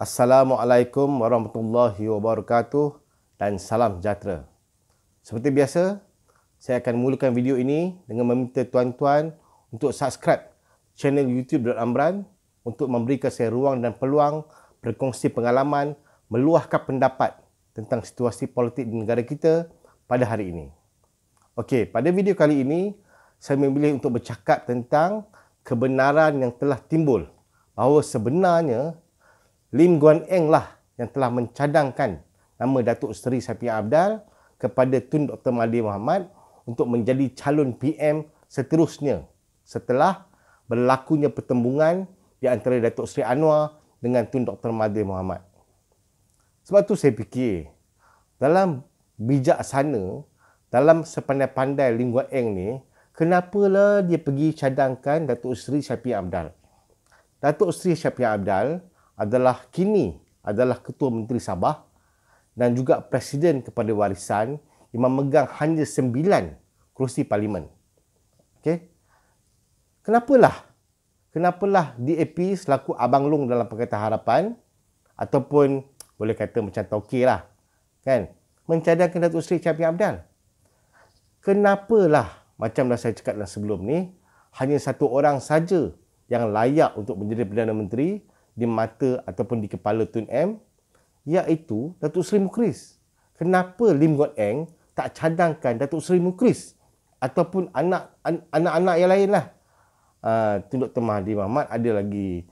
Assalamualaikum warahmatullahi wabarakatuh dan salam sejahtera. Seperti biasa, saya akan mulakan video ini dengan meminta tuan-tuan untuk subscribe channel YouTube Dr. Amran untuk memberikan saya ruang dan peluang berkongsi pengalaman, meluahkan pendapat tentang situasi politik di negara kita pada hari ini. Okey, pada video kali ini, saya memilih untuk bercakap tentang kebenaran yang telah timbul bahawa sebenarnya Lim Guan Eng lah yang telah mencadangkan nama Datuk Seri Shafie Apdal kepada Tun Dr. Mahathir Mohamad untuk menjadi calon PM seterusnya setelah berlakunya pertembungan di antara Datuk Seri Anwar dengan Tun Dr. Mahathir Mohamad. Sebab tu saya fikir, dalam bijaksana, dalam sepandai-pandai Lim Guan Eng ni, kenapalah dia pergi cadangkan Datuk Seri Shafie Apdal? Datuk Seri Shafie Apdal kini adalah Ketua Menteri Sabah dan juga Presiden kepada warisan yang memegang hanya 9 kerusi parlimen. Okey. Kenapalah DAP selaku Abang Long dalam Pakatan Harapan ataupun boleh kata macam Tauke lah, kan, mencadangkan Datuk Seri Shafie Apdal? Kenapalah, macam dah saya cakap dalam sebelum ni, hanya satu orang saja yang layak untuk menjadi Perdana Menteri di mata ataupun di kepala Tun M, iaitu Datuk Seri Mukhriz. Kenapa Lim Guan Eng tak cadangkan Datuk Seri Mukhriz ataupun anak-anak yang lain lah? Tun Dr. Mahathir Mohamad, ada lagi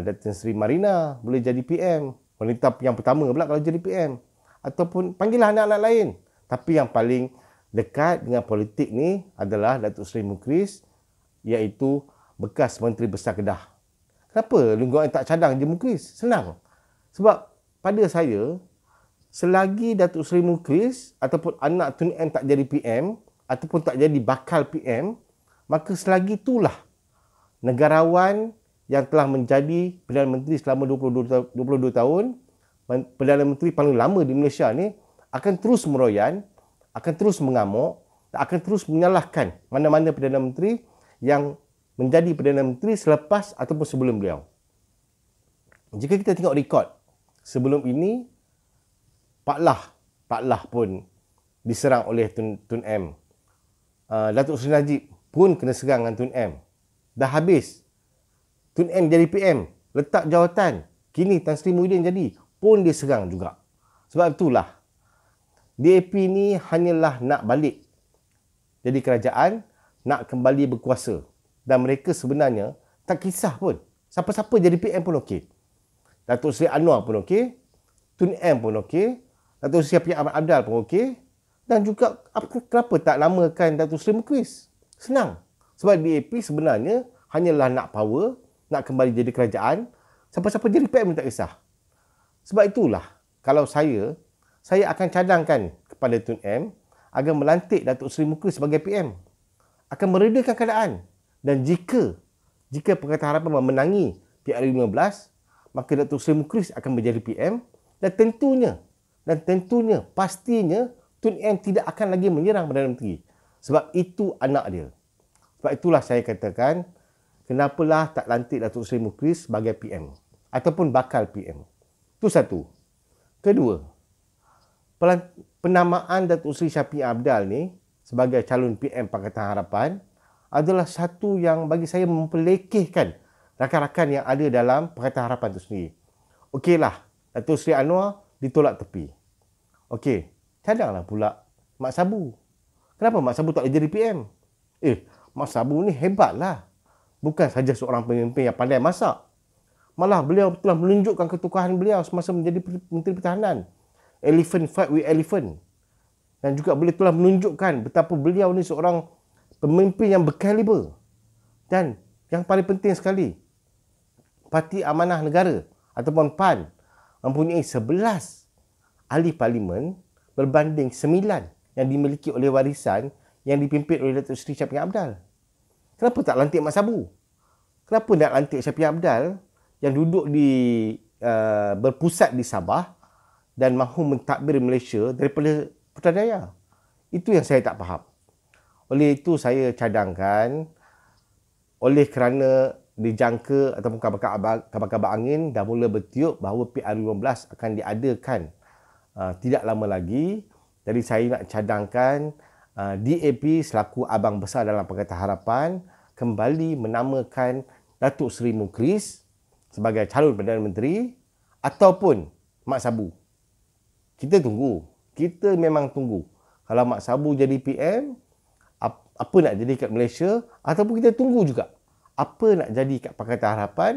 Datuk Seri Marina boleh jadi PM. Wanita yang pertama pula kalau jadi PM. Ataupun panggillah anak-anak lain. Tapi yang paling dekat dengan politik ni adalah Datuk Seri Mukhriz, iaitu bekas Menteri Besar Kedah. Kenapa Lim Guan Eng tak cadang je Mukhriz? Senang. Sebab pada saya, selagi Datuk Seri Mukhriz ataupun anak Tun M tak jadi PM ataupun tak jadi bakal PM, maka selagi itulah negarawan yang telah menjadi Perdana Menteri selama 22 tahun, Perdana Menteri paling lama di Malaysia ni, akan terus meroyan, akan terus mengamuk, akan terus menyalahkan mana-mana Perdana Menteri yang menjadi Perdana Menteri selepas ataupun sebelum beliau. Jika kita tengok rekod sebelum ini, Pak Lah pun diserang oleh Tun M. Datuk Seri Najib pun kena serang dengan Tun M. Dah habis Tun M jadi PM, letak jawatan, kini Tan Sri Muhyiddin jadi, pun dia serang juga. Sebab itulah DAP ni hanyalah nak balik jadi kerajaan, nak kembali berkuasa. Dan mereka sebenarnya tak kisah pun. Siapa-siapa jadi PM pun okey. Datuk Seri Anwar pun okey. Tun M pun okey. Datuk Seri Shafie Apdal pun okey. Dan juga kenapa tak namakan Datuk Seri Mukhriz? Senang. Sebab DAP sebenarnya hanyalah nak power, nak kembali jadi kerajaan. Siapa-siapa jadi PM pun tak kisah. Sebab itulah, kalau saya akan cadangkan kepada Tun M agar melantik Datuk Seri Mukhriz sebagai PM. Akan meredakan keadaan. Dan jika Pakatan Harapan memenangi PR15, maka Datuk Seri Mukhriz akan menjadi PM dan tentunya pastinya Tun M tidak akan lagi menyerang Perdana Menteri. Sebab itu anak dia. Sebab itulah saya katakan, kenapalah tak lantik Datuk Seri Mukhriz sebagai PM ataupun bakal PM. Itu satu. Kedua, penamaan Datuk Seri Shafie Apdal ni sebagai calon PM Pakatan Harapan adalah satu yang bagi saya mempelekehkan rakan-rakan yang ada dalam Pakatan Harapan itu sendiri. Okeylah, Datuk Seri Anwar ditolak tepi. Okey, cadanglah pula Mak Sabu. Kenapa Mak Sabu tak jadi PM? Mak Sabu ni hebatlah. Bukan saja seorang pemimpin yang pandai masak. Malah beliau telah menunjukkan ketukahan beliau semasa menjadi Menteri Pertahanan. Elephant fight with elephant. Dan juga beliau telah menunjukkan betapa beliau ni seorang pemimpin yang berkaliber. Dan yang paling penting sekali, Parti Amanah Negara ataupun PAN mempunyai 11 ahli parlimen berbanding 9 yang dimiliki oleh warisan yang dipimpin oleh Datuk Seri Shafie Apdal. Kenapa tak lantik Mak Sabu? Kenapa nak lantik Shafie Apdal yang duduk berpusat di Sabah dan mahu mentadbir Malaysia daripada Putrajaya? Itu yang saya tak faham. Oleh itu saya cadangkan, oleh kerana dijangka ataupun kabar-kabar angin dah mula bertiup bahawa PR15 akan diadakan tidak lama lagi. Jadi saya nak cadangkan DAP selaku abang besar dalam Pakatan Harapan kembali menamakan Datuk Seri Mukris sebagai calon Perdana Menteri ataupun Mak Sabu. Kita tunggu. Kita memang tunggu. Kalau Mak Sabu jadi PM, apa nak jadi kat Malaysia, ataupun kita tunggu juga apa nak jadi kat Pakatan Harapan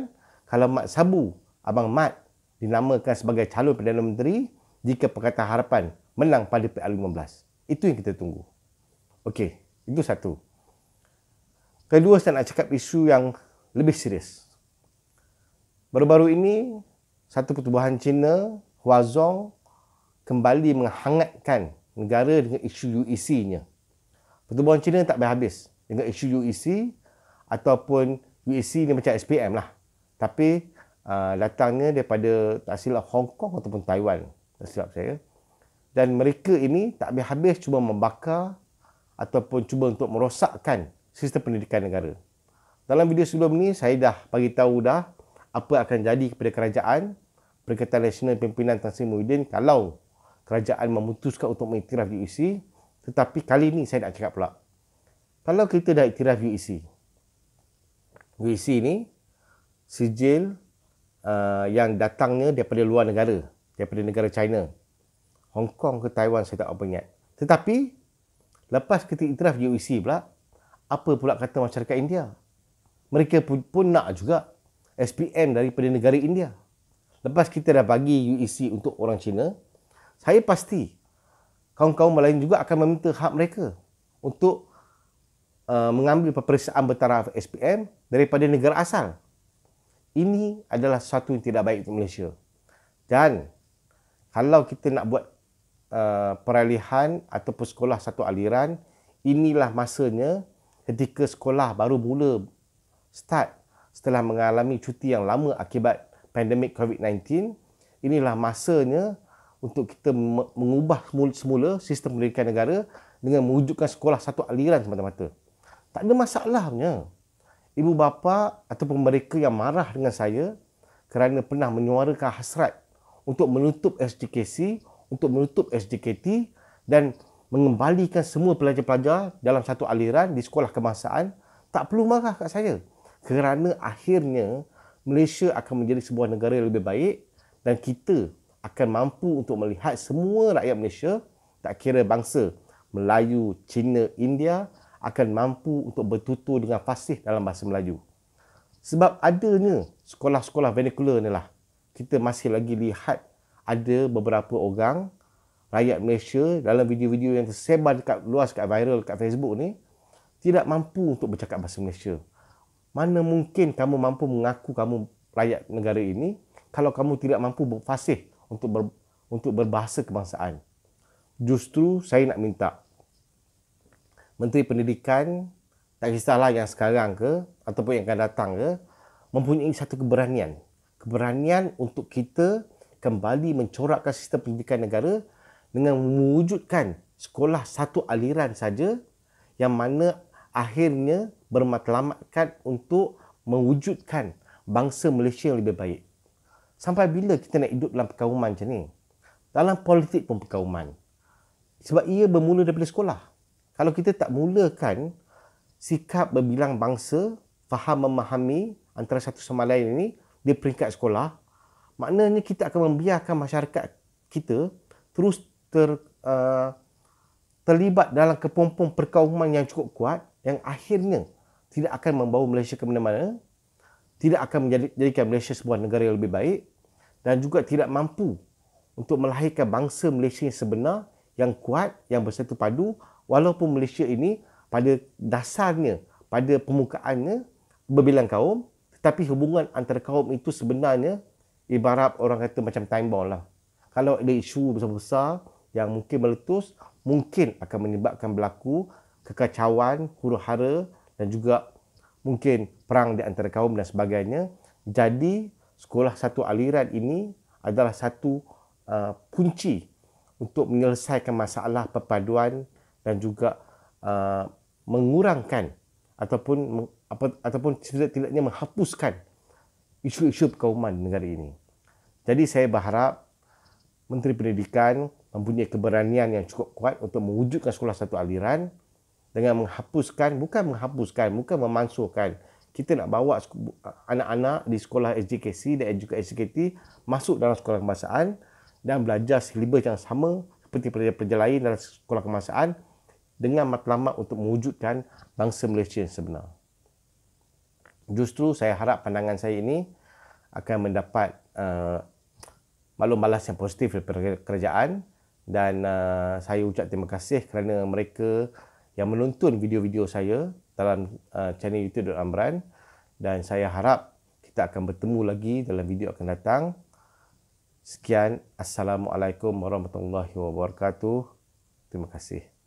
kalau Mak Sabu, Abang Mat, dinamakan sebagai calon Perdana Menteri jika Pakatan Harapan menang pada PR15. Itu yang kita tunggu. Okey, itu satu. Kedua, saya nak cakap isu yang lebih serius. Baru-baru ini, satu pertubuhan Cina, Huazhong, kembali menghangatkan negara dengan isu UEC-nya. Pertubuhan Cina tak habis dengan isu UEC ataupun UEC ni macam SPM lah. Tapi datangnya daripada tak silap Hong Kong ataupun Taiwan. Tak silap saya. Dan mereka ini tak habis cuba membakar ataupun cuba untuk merosakkan sistem pendidikan negara. Dalam video sebelum ni saya dah bagi tahu dah apa akan jadi kepada kerajaan Perikatan Nasional Pimpinan Tan Sri Muhyiddin kalau kerajaan memutuskan untuk mengiktiraf UEC. Tetapi kali ni saya nak cakap pula, kalau kita dah iktiraf UEC, UEC ni sijil yang datangnya daripada luar negara, daripada negara China, Hong Kong ke Taiwan, saya tak apa ingat. Tetapi lepas kita iktiraf UEC pula, apa pula kata masyarakat India? Mereka pun nak juga SPM daripada negara India. Lepas kita dah bagi UEC untuk orang Cina, saya pasti kaum-kaum lain juga akan meminta hak mereka untuk mengambil peperiksaan bertaraf SPM daripada negara asal. Ini adalah sesuatu yang tidak baik untuk Malaysia. Dan kalau kita nak buat peralihan ataupun sekolah satu aliran, inilah masanya ketika sekolah baru mula start setelah mengalami cuti yang lama akibat pandemik COVID-19. Inilah masanya untuk kita mengubah semula sistem pendidikan negara dengan mewujudkan sekolah satu aliran semata-mata. Tak ada masalahnya ibu bapa ataupun mereka yang marah dengan saya kerana pernah menyuarakan hasrat untuk menutup SJKC, untuk menutup SJKT dan mengembalikan semua pelajar-pelajar dalam satu aliran di sekolah kebangsaan, tak perlu marah kat saya. Kerana akhirnya Malaysia akan menjadi sebuah negara yang lebih baik dan kita akan mampu untuk melihat semua rakyat Malaysia, tak kira bangsa Melayu, Cina, India, akan mampu untuk bertutur dengan fasih dalam bahasa Melayu. Sebab adanya sekolah-sekolah vernacular ni lah, kita masih lagi lihat ada beberapa orang rakyat Malaysia dalam video-video yang tersebar dekat luas, dekat viral dekat Facebook ni, tidak mampu untuk bercakap bahasa Malaysia. Mana mungkin kamu mampu mengaku kamu rakyat negara ini kalau kamu tidak mampu berfasih untuk berbahasa kebangsaan. Justru saya nak minta Menteri Pendidikan, tak kisahlah yang sekarang ke ataupun yang akan datang ke, mempunyai satu keberanian. Keberanian untuk kita kembali mencorakkan sistem pendidikan negara dengan mewujudkan sekolah satu aliran saja yang mana akhirnya bermatlamatkan untuk mewujudkan bangsa Malaysia yang lebih baik. Sampai bila kita nak hidup dalam perkauman macam ni? Dalam politik pun perkauman. Sebab ia bermula daripada sekolah. Kalau kita tak mulakan sikap berbilang bangsa, faham memahami antara satu sama lain ini di peringkat sekolah, maknanya kita akan membiarkan masyarakat kita terus terlibat dalam kepompong perkauman yang cukup kuat yang akhirnya tidak akan membawa Malaysia ke mana-mana, tidak akan menjadikan Malaysia sebuah negara yang lebih baik dan juga tidak mampu untuk melahirkan bangsa Malaysia yang sebenar, yang kuat, yang bersatu padu, walaupun Malaysia ini pada dasarnya, pada permukaannya berbilang kaum, tetapi hubungan antara kaum itu sebenarnya ibarat orang kata macam time bomb lah. Kalau ada isu besar-besar yang mungkin meletus, mungkin akan menyebabkan berlaku kekacauan, huru-hara dan juga mungkin perang di antara kaum dan sebagainya. Jadi, sekolah satu aliran ini adalah satu kunci untuk menyelesaikan masalah perpaduan dan juga mengurangkan ataupun setidak-tidaknya menghapuskan isu-isu perkauman di negara ini. Jadi saya berharap Menteri Pendidikan mempunyai keberanian yang cukup kuat untuk mewujudkan sekolah satu aliran dengan bukan memansuhkan. Kita nak bawa anak-anak di sekolah SJKC dan SJKT masuk dalam sekolah kebangsaan dan belajar silibus yang sama seperti pelajar-pelajar lain dalam sekolah kebangsaan dengan matlamat untuk mewujudkan bangsa Malaysia yang sebenar. Justru saya harap pandangan saya ini akan mendapat maklum balas yang positif daripada kerajaan, dan saya ucap terima kasih kerana mereka yang menonton video-video saya dalam channel YouTube Dr. Amran, dan saya harap kita akan bertemu lagi dalam video akan datang. Sekian, Assalamualaikum warahmatullahi wabarakatuh. Terima kasih.